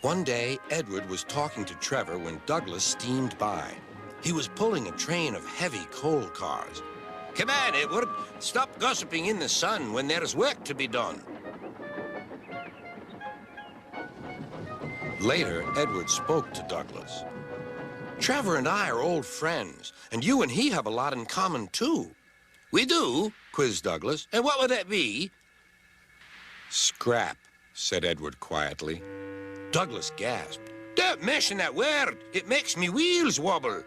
One day, Edward was talking to Trevor when Douglas steamed by. He was pulling a train of heavy coal cars. "Come on, Edward. Stop gossiping in the sun when there's work to be done." Later, Edward spoke to Douglas. "Trevor and I are old friends, and you and he have a lot in common, too." "We do?" quizzed Douglas. "And what would that be?" "Scrap," said Edward quietly. Douglas gasped. "Don't mention that word. It makes me wheels wobble."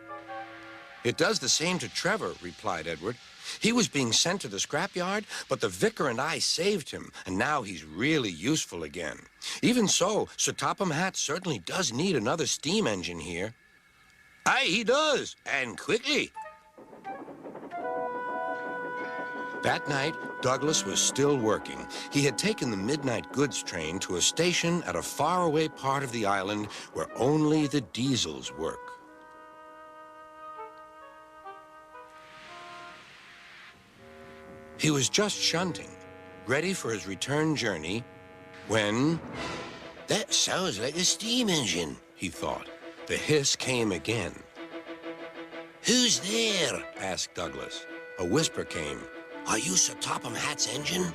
"It does the same to Trevor," replied Edward. "He was being sent to the scrapyard, but the vicar and I saved him, and now he's really useful again. Even so, Sir Topham Hatt certainly does need another steam engine here." "Aye, he does, and quickly." That night, Douglas was still working. He had taken the midnight goods train to a station at a faraway part of the island where only the diesels work. He was just shunting, ready for his return journey, when... "That sounds like a steam engine," he thought. The hiss came again. "Who's there?" asked Douglas. A whisper came. "Are you Sir Topham Hatt's engine?"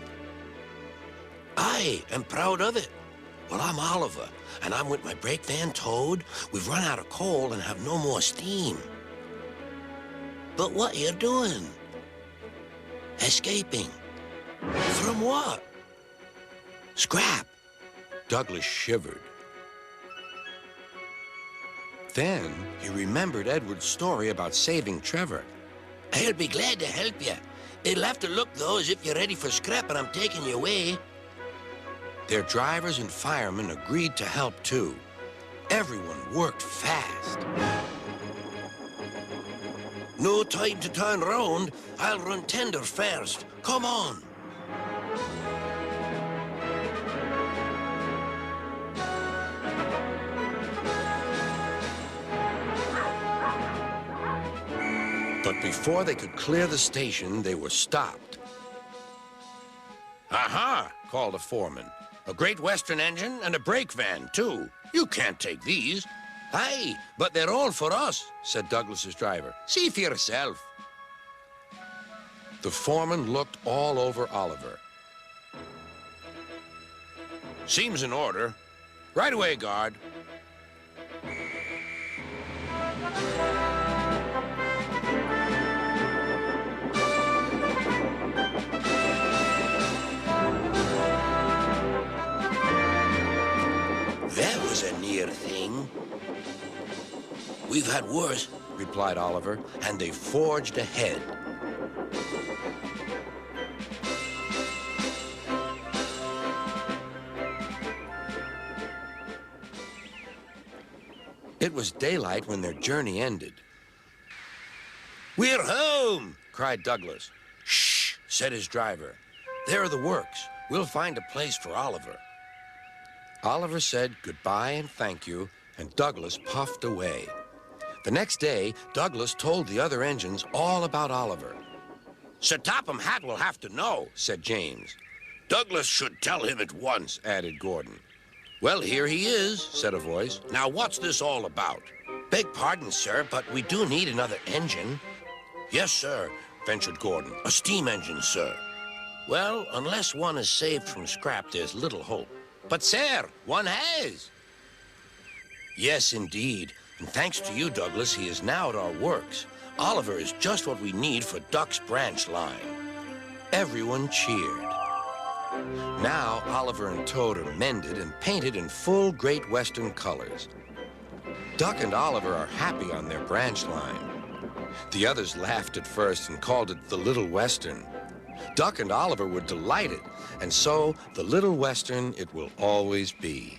"Aye, and proud of it." "Well, I'm Oliver, and I'm with my brake van towed. We've run out of coal and have no more steam." "But what are you doing?" "Escaping." "From what?" "Scrap." Douglas shivered. Then he remembered Edward's story about saving Trevor. "I'll be glad to help you. It'll have to look, though, as if you're ready for scrap and I'm taking you away." Their drivers and firemen agreed to help, too. Everyone worked fast. "No time to turn round. I'll run tender first. Come on." But before they could clear the station, they were stopped. "Aha!" called a foreman. "A Great Western engine and a brake van, too. You can't take these." "Aye, but they're all for us," said Douglas's driver. "See for yourself." The foreman looked all over Oliver. "Seems in order. Right away, guard." "That was a near thing." "We've had worse," replied Oliver, and they forged ahead. It was daylight when their journey ended. "We're home!" cried Douglas. "Shh!" said his driver. "There are the works. We'll find a place for Oliver." Oliver said goodbye and thank you, and Douglas puffed away. The next day, Douglas told the other engines all about Oliver. "Sir Topham Hatt will have to know," said James. "Douglas should tell him at once," added Gordon. "Well, here he is," said a voice. "Now, what's this all about?" "Beg pardon, sir, but we do need another engine." "Yes, sir," ventured Gordon. "A steam engine, sir." "Well, unless one is saved from scrap, there's little hope." "But, sir, one has." "Yes, indeed. And thanks to you, Douglas, he is now at our works. Oliver is just what we need for Duck's branch line." Everyone cheered. Now, Oliver and Toad are mended and painted in full Great Western colors. Duck and Oliver are happy on their branch line. The others laughed at first and called it the Little Western. Duck and Oliver were delighted, and so the Little Western it will always be.